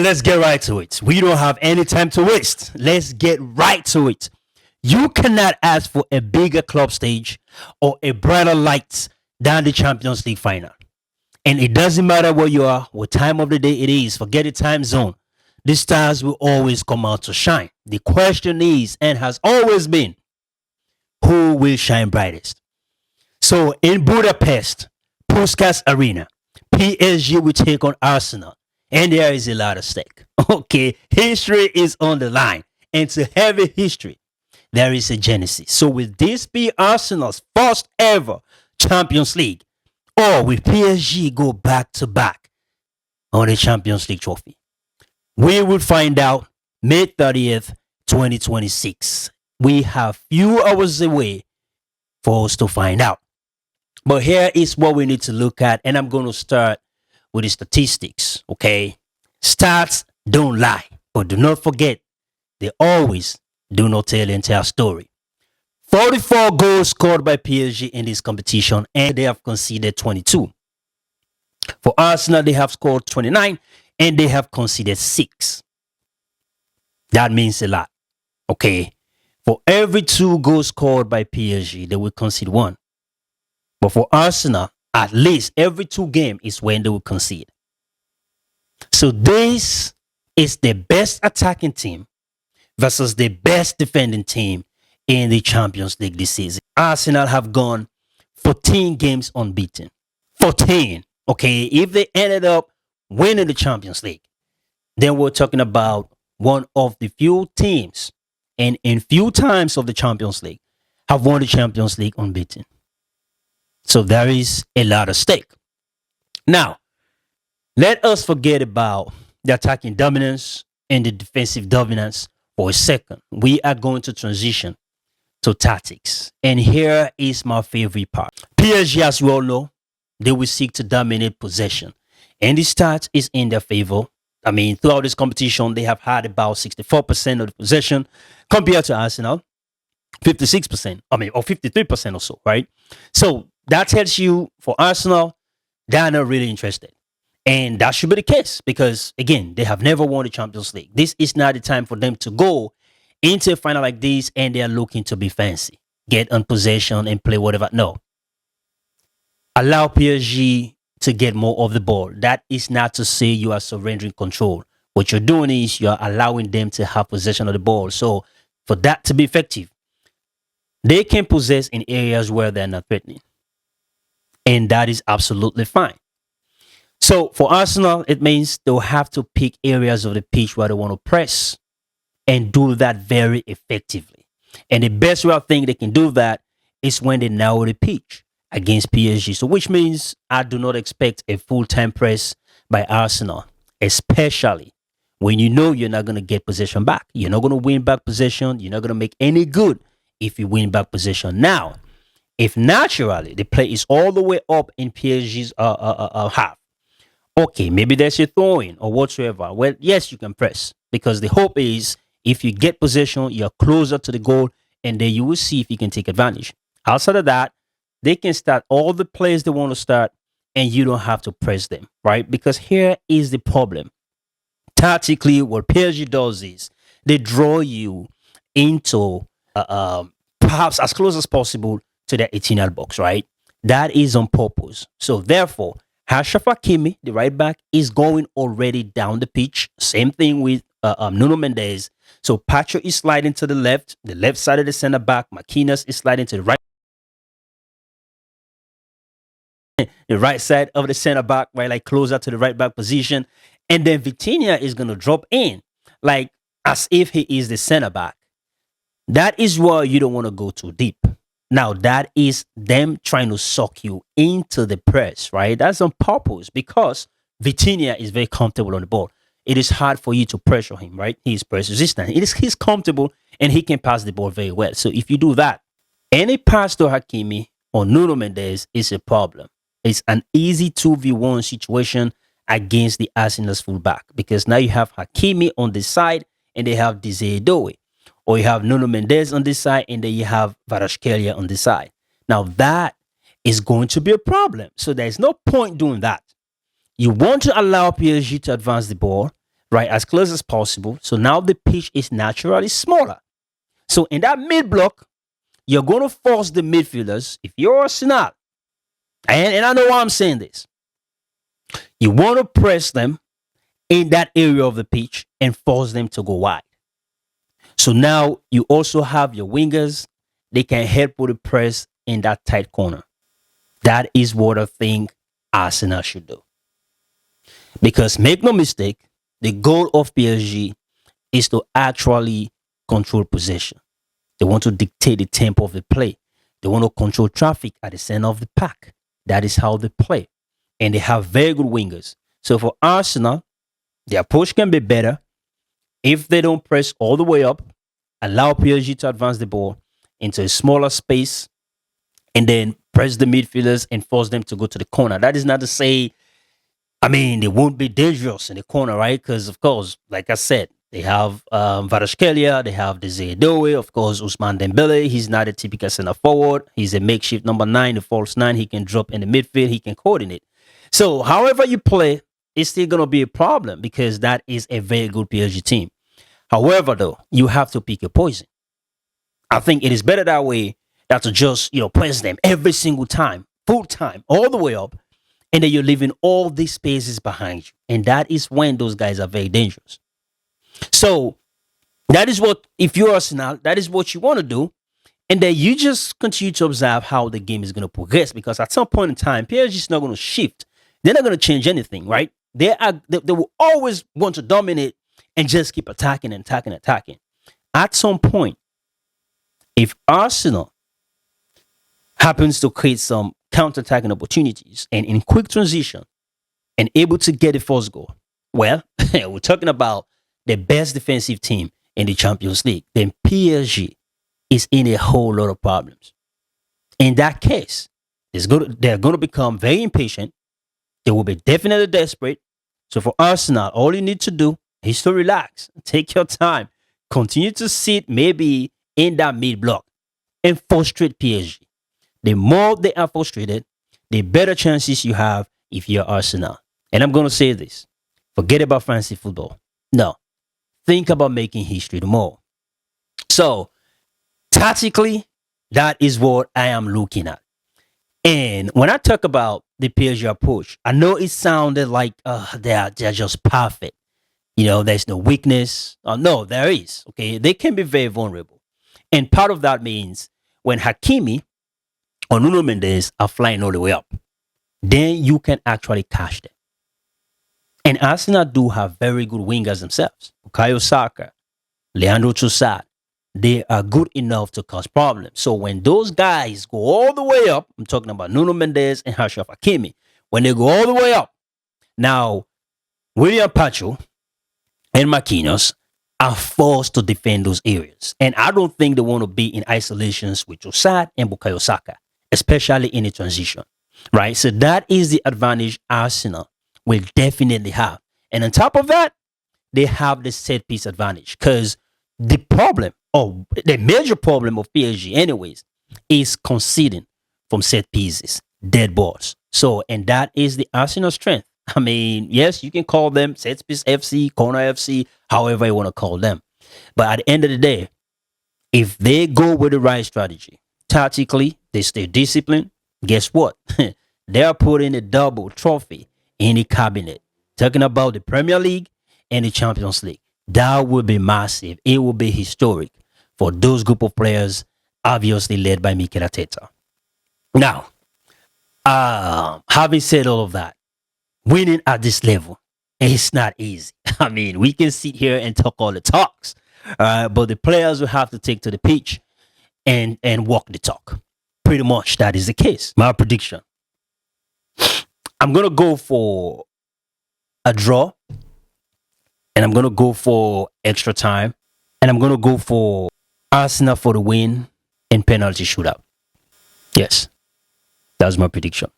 Let's get right to it. We don't have any time to waste. Let's get right to it. You cannot ask for a bigger club stage or a brighter light than the Champions League final. And it doesn't matter where you are, what time of the day it is, forget the time zone. The stars will always come out to shine. The question is, and has always been, who will shine brightest? So in Budapest, Puskas Arena, PSG will take on Arsenal, and there is a lot at stake. Okay, history is on the line, and to heavy history, there is a genesis. So will this be Arsenal's first ever Champions League, or will PSG go back to back on the Champions League trophy? We will find out May 30th, 2026. We have few hours away for us to find out. But here is what we need to look at, and I'm going to start with the statistics. Okay, stats don't lie, but do not forget they always do not tell the entire story. 44 goals scored by PSG in this competition, and they have conceded 22. For Arsenal, they have scored 29, and they have conceded 6. That means a lot. Okay, for every 2 goals scored by PSG, they will concede 1. But for Arsenal, at least every 2 games is when they will concede. So this is the best attacking team versus the best defending team in the Champions League this season. Arsenal have gone 14 games unbeaten. 14. Okay, if they ended up winning the Champions League, then we're talking about one of the few teams, and in few times of the Champions League, have won the Champions League unbeaten. So there is a lot at stake. Now, let us forget about the attacking dominance and the defensive dominance for a second. We are going to transition to tactics. And here is my favorite part. PSG, as we all know, they will seek to dominate possession. And the stats is in their favor. I mean, throughout this competition, they have had about 64% of the possession compared to Arsenal, 56%, or 53% or so, right? So that tells you for Arsenal, they're not really interested. And that should be the case because, again, they have never won the Champions League. This is not the time for them to go into a final like this and they are looking to be fancy, get on possession and play whatever. No. Allow PSG to get more of the ball. That is not to say you are surrendering control. What you're doing is you're allowing them to have possession of the ball. So for that to be effective, they can possess in areas where they're not threatening. And that is absolutely fine. So for Arsenal, it means they'll have to pick areas of the pitch where they want to press and do that very effectively. And the best way I think they can do that is when they narrow the pitch against PSG. So which means I do not expect a full-time press by Arsenal, especially when you know you're not going to get possession back. You're not going to win back possession. You're not going to make any good if you win back possession. Now, if naturally the play is all the way up in PSG's half, okay, maybe there's a throwing or whatsoever. Well, yes, you can press because the hope is if you get possession, you're closer to the goal and then you will see if you can take advantage. Outside of that, they can start all the plays they want to start and you don't have to press them, right? Because here is the problem. Tactically, what PSG does is they draw you into perhaps as close as possible to the 18-yard box, right? That is on purpose. So therefore, Achraf Hakimi, the right back, is going already down the pitch. Same thing with Nuno Mendes. So Pacho is sliding to the left side of the center back. Marquinhos is sliding to the right side of the center back, right, like closer to the right back position. And then Vitinha is going to drop in, like as if he is the center back. That is why you don't want to go too deep. Now, that is them trying to suck you into the press, right? That's on purpose because Vitinha is very comfortable on the ball. It is hard for you to pressure him, right? He's press resistant. He's comfortable and he can pass the ball very well. So if you do that, any pass to Hakimi or Nuno Mendes is a problem. It's an easy 2v1 situation against the Arsenal's fullback because now you have Hakimi on the side and they have Desire Doué. Or you have Nuno Mendes on this side and then you have Kvaratskhelia on this side. Now that is going to be a problem. So there's no point doing that. You want to allow PSG to advance the ball, right? As close as possible. So now the pitch is naturally smaller. So in that mid block, you're going to force the midfielders. If you're Arsenal, and I know why I'm saying this, you want to press them in that area of the pitch and force them to go wide. So now you also have your wingers. They can help with the press in that tight corner. That is what I think Arsenal should do. Because make no mistake, the goal of PSG is to actually control possession. They want to dictate the tempo of the play. They want to control traffic at the center of the pack. That is how they play. And they have very good wingers. So for Arsenal, the approach can be better if they don't press all the way up, allow PSG to advance the ball into a smaller space, and then press the midfielders and force them to go to the corner. That is not to say, they won't be dangerous in the corner, right? Because, of course, like I said, they have Varaskelia, they have Desiree Doué, of course, Ousmane Dembele. He's not a typical center forward. He's a makeshift number 9, the false 9. He can drop in the midfield. He can coordinate. So, however you play, it's still going to be a problem because that is a very good PSG team. However, though, you have to pick your poison. I think it is better that way than to just, press them every single time, full time, all the way up, and then you're leaving all these spaces behind you. And that is when those guys are very dangerous. So that is what, if you're Arsenal, that is what you want to do. And then you just continue to observe how the game is going to progress, because at some point in time, PSG is not going to shift. They're not going to change anything, right? They will always want to dominate and just keep attacking and attacking and attacking. At some point, if Arsenal happens to create some counter-attacking opportunities and in quick transition and able to get the first goal, well, we're talking about the best defensive team in the Champions League, then PSG is in a whole lot of problems. In that case, they're going to become very impatient. They will be definitely desperate. So for Arsenal, all you need to do is to relax, take your time, continue to sit maybe in that mid block and frustrate PSG. The more they are frustrated, the better chances you have if you're Arsenal. And I'm going to say this. Forget about fantasy football. No. Think about making history tomorrow. So, tactically, that is what I am looking at. And when I talk about the PSG approach, I know it sounded like they're just perfect. There's no weakness. No, there is. Okay, they can be very vulnerable. And part of that means when Hakimi or Nuno Mendes are flying all the way up, then you can actually catch them. And Arsenal do have very good wingers themselves. Bukayo Saka, Leandro Trossard. They are good enough to cause problems. So when those guys go all the way up, I'm talking about Nuno Mendes and Achraf Hakimi, when they go all the way up, now William Pacho and Marquinhos are forced to defend those areas. And I don't think they want to be in isolations with Trossard and Bukayo Saka, especially in a transition, right? So that is the advantage Arsenal will definitely have. And on top of that, they have the set piece advantage, because the problem, or the major problem of PSG anyways, is conceding from set pieces, dead balls. So, and that is the Arsenal strength. Yes, you can call them set piece FC, corner FC, however you want to call them. But at the end of the day, if they go with the right strategy, tactically, they stay disciplined, guess what? They are putting a double trophy in the cabinet. Talking about the Premier League and the Champions League. That would be massive. It will be historic for those group of players, obviously led by Mikel Arteta. Now, having said all of that, winning at this level, it's not easy. We can sit here and talk all the talks, but the players will have to take to the pitch and walk the talk. Pretty much that is the case. My prediction. I'm going to go for a draw, and I'm going to go for extra time, and I'm going to go for Arsenal for the win and penalty shootout. Yes, that's my prediction.